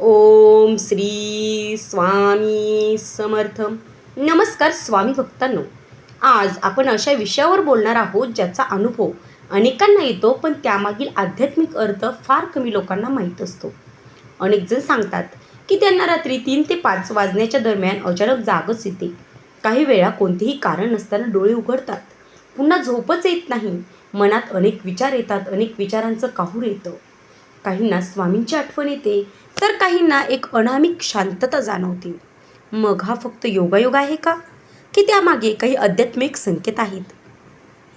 ओम श्री स्वामी समर्थ. नमस्कार स्वामी भक्तांनो. आज आपण अशा विषयावर बोलणार आहोत ज्याचा अनुभव अनेकांना येतो, पण त्यामागील आध्यात्मिक अर्थ फार कमी लोकांना माहीत असतो. अनेक जण सांगतात की त्यांना रात्री 3 ते 5 वाजण्याच्या दरम्यान अचानक जागच येते. काही वेळा कोणतेही कारण नसताना डोळे उघडतात, पुन्हा झोपच येत नाही. मनात अनेक विचार येतात, अनेक विचारांचं काहूर येतं. काहींना स्वामींची आठवण येते, तर काहींना एक अनामिक शांतता जाणवते. मग हा फक्त योगायोग आहे का, की त्यामागे काही आध्यात्मिक संकेत आहेत?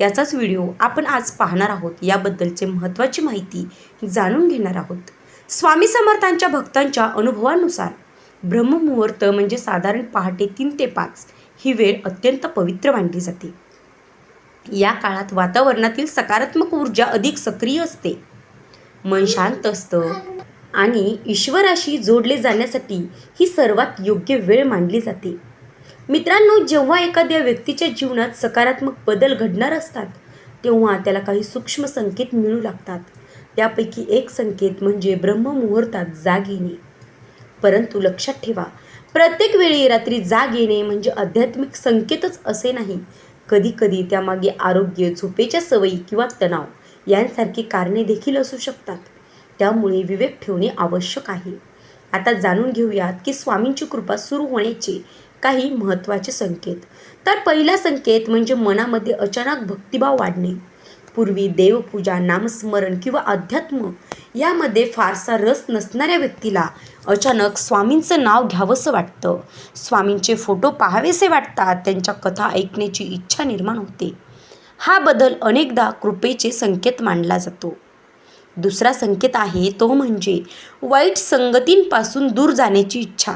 याचाच व्हिडिओ आपण आज पाहणार आहोत. याबद्दलचे महत्त्वाची माहिती जाणून घेणार आहोत. स्वामी समर्थांच्या भक्तांच्या अनुभवानुसार ब्रह्ममुहूर्त म्हणजे साधारण पहाटे 3 ते 5 ही वेळ अत्यंत पवित्र मानली जाते. या काळात वातावरणातील सकारात्मक ऊर्जा अधिक सक्रिय असते, मन शांत असतं आणि ईश्वराशी जोडले जाण्यासाठी ही सर्वात योग्य वेळ मानली जाते. मित्रांनो, जेव्हा एखाद्या व्यक्तीच्या जीवनात सकारात्मक बदल घडणार असतात, तेव्हा त्याला काही सूक्ष्म संकेत मिळू लागतात. त्यापैकी एक संकेत म्हणजे ब्रह्ममुहूर्तात जाग येणे. परंतु लक्षात ठेवा, प्रत्येक वेळी रात्री जाग येणे म्हणजे आध्यात्मिक संकेतच असे नाही. कधीकधी त्यामागे आरोग्य, झोपेच्या सवयी किंवा तणाव यांसारखी कारणे देखील असू शकतात. त्यामुळे विवेक ठेवणे आवश्यक आहे. आता जाणून घेऊयात की स्वामींची कृपा सुरू होण्याचे काही महत्त्वाचे संकेत. तर पहिला संकेत म्हणजे मनामध्ये अचानक भक्तिभाव वाढणे. पूर्वी देवपूजा, नामस्मरण किंवा अध्यात्म यामध्ये फारसा रस नसणाऱ्या व्यक्तीला अचानक स्वामींचं नाव घ्यावंसं वाटतं. स्वामींचे फोटो पाहावेसे वाटतात, त्यांच्या कथा ऐकण्याची इच्छा निर्माण होते. हा बदल अनेकदा कृपेचे संकेत मानला जातो. दुसरा संकेत आहे तो म्हणजे वाईट संगतींपासून दूर जाण्याची इच्छा.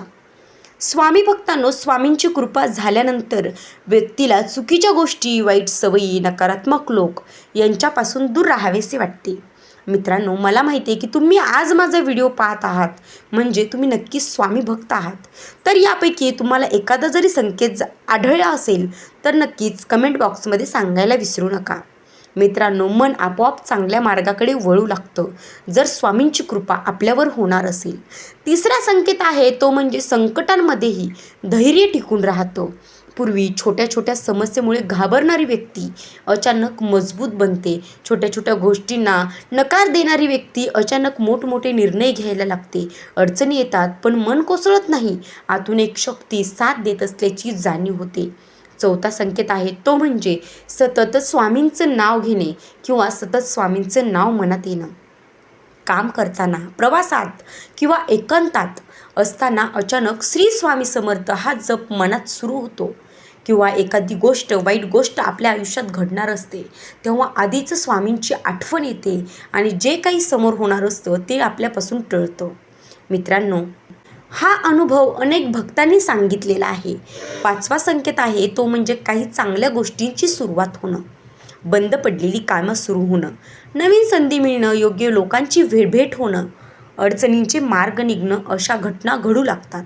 स्वामी भक्तांनो, स्वामींची कृपा झाल्यानंतर व्यक्तीला चुकीच्या गोष्टी, वाईट सवयी, नकारात्मक लोक यांच्यापासून दूर राहावेसे वाटते. मित्रांनो, मला माहिती आहे की तुम्ही आज माझा व्हिडिओ पाहत आहात म्हणजे तुम्ही नक्कीच स्वामी भक्त आहात. तर यापैकी तुम्हाला एखादा जरी संकेत आढळला असेल तर नक्कीच कमेंट बॉक्समध्ये सांगायला विसरू नका. मित्रांनो, मन आपोआप चांगल्या मार्गाकडे वळू लागतं जर स्वामींची कृपा आपल्यावर होणार असेल. तिसरा संकेत आहे तो म्हणजे संकटांमध्येही धैर्य टिकून राहतं. पूर्वी छोट्या छोट्या समस्येमुळे घाबरणारी व्यक्ती अचानक मजबूत बनते. छोट्या छोट्या गोष्टींना नकार देणारी व्यक्ती अचानक मोठमोठे निर्णय घ्यायला लागते. अडचणी येतात पण मन कोसळत नाही. आतून एक शक्ती साथ देत असल्याची जाणीव होते. चौथा संकेत आहे तो म्हणजे सतत स्वामींचं नाव घेणे किंवा सतत स्वामींचं नाव मनात येणं. काम करताना, प्रवासात किंवा एकांतात असताना अचानक श्री स्वामी समर्थ हा जप मनात सुरू होतो. किंवा एखादी गोष्ट, वाईट गोष्ट आपल्या आयुष्यात घडणार असते, तेव्हा आधीच स्वामींची आठवण येते आणि जे काही समोर होणार असतं ते आपल्यापासून टळतं. मित्रांनो, हा अनुभव अनेक भक्तांनी सांगितलेला आहे. पाचवा संकेत आहे तो म्हणजे काही चांगल्या गोष्टींची सुरुवात होणं. बंद पडलेली कामं सुरू होणं, नवीन संधी मिळणं, योग्य लोकांची भेट होणं, अडचणींचे मार्ग निघणं अशा घटना घडू लागतात.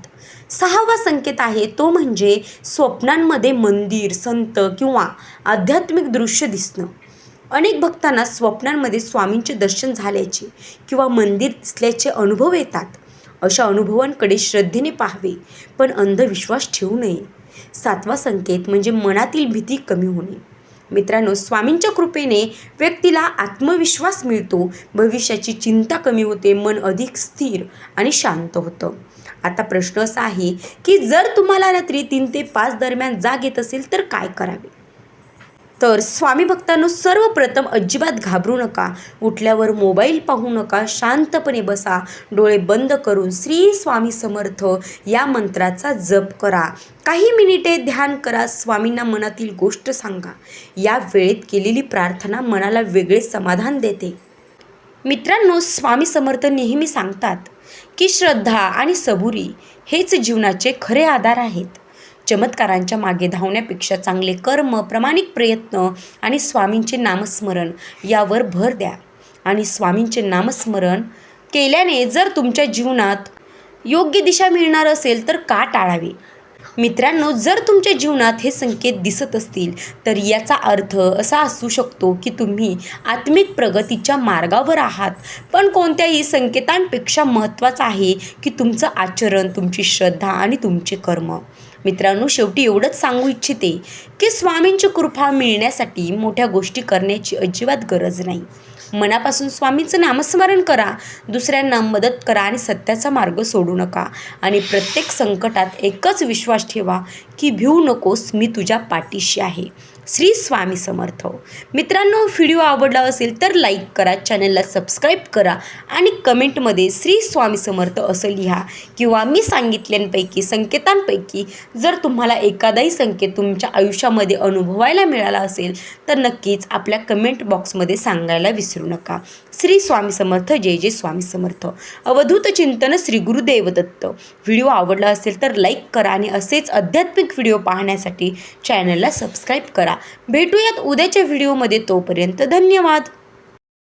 सहावा संकेत आहे तो म्हणजे स्वप्नांमध्ये मंदिर, संत किंवा आध्यात्मिक दृश्य दिसणं. अनेक भक्तांना स्वप्नांमध्ये स्वामींचे दर्शन झाल्याचे किंवा मंदिर दिसल्याचे अनुभव येतात. अशा अनुभवांकडे श्रद्धेने पाहावे, पण अंधविश्वास ठेवू नये. सातवा संकेत म्हणजे मनातील भीती कमी होणे. मित्रांनो, स्वामींच्या कृपेने व्यक्तीला आत्मविश्वास मिळतो, भविष्याची चिंता कमी होते, मन अधिक स्थिर आणि शांत होतं. आता प्रश्न असा आहे की जर तुम्हाला रात्री 3 ते 5 दरम्यान जाग येत असेल तर काय करावे? तर स्वामी भक्तांनो, सर्वप्रथम अजिबात घाबरू नका. उठल्यावर मोबाईल पाहू नका. शांतपणे बसा. डोळे बंद करून श्री स्वामी समर्थ या मंत्राचा जप करा. काही मिनिटे ध्यान करा. स्वामींना मनातील गोष्ट सांगा. या वेळेत केलेली प्रार्थना मनाला वेगळे समाधान देते. मित्रांनो, स्वामी समर्थ नेहमी सांगतात की श्रद्धा आणि सबुरी हेच जीवनाचे खरे आधार आहेत. चमत्कारांच्या मागे धावण्यापेक्षा चांगले कर्म, प्रामाणिक प्रयत्न आणि स्वामींचे नामस्मरण यावर भर द्या. आणि स्वामींचे नामस्मरण केल्याने जर तुमच्या जीवनात योग्य दिशा मिळणार असेल तर का टाळावे? मित्रांनो, जर तुमच्या जीवनात हे संकेत दिसत असतील तर याचा अर्थ असा असू शकतो की तुम्ही आत्मिक प्रगतीच्या मार्गावर आहात. पण कोणत्याही संकेतांपेक्षा महत्त्वाचं आहे की तुमचं आचरण, तुमची श्रद्धा आणि तुमचे कर्म. मित्रांनो, शेवटी एवढंच सांगू इच्छिते की स्वामींची कृपा मिळण्यासाठी मोठ्या गोष्टी करण्याची अजिबात गरज नाही. मनापासून स्वामींचं नामस्मरण करा, दुसऱ्यांना मदत करा आणि सत्याचा मार्ग सोडू नका. आणि प्रत्येक संकटात एकच विश्वास ठेवा की भिवू नकोस, मी तुझ्या पाठीशी आहे. श्री स्वामी समर्थ. मित्रांनो, व्हिडिओ आवडला असेल तर लाईक करा, चॅनलला सबस्क्राईब करा आणि कमेंटमध्ये श्री स्वामी समर्थ असं लिहा. किंवा मी सांगितल्यांपैकी संकेतांपैकी जर तुम्हाला एखादाही संकेत तुमच्या आयुष्यामध्ये अनुभवायला मिळाला असेल तर नक्कीच आपल्या कमेंट बॉक्समध्ये सांगायला विसरू नका. श्री स्वामी समर्थ. जय जय स्वामी समर्थ. अवधूत चिंतन श्री गुरुदेव दत्त. व्हिडिओ आवडला असेल तर लाईक करा आणि असेच आध्यात्मिक व्हिडिओ पाहण्यासाठी चॅनलला सबस्क्राईब करा. भेटूयात उद्याच्या व्हिडिओमध्ये. तोपर्यंत धन्यवाद.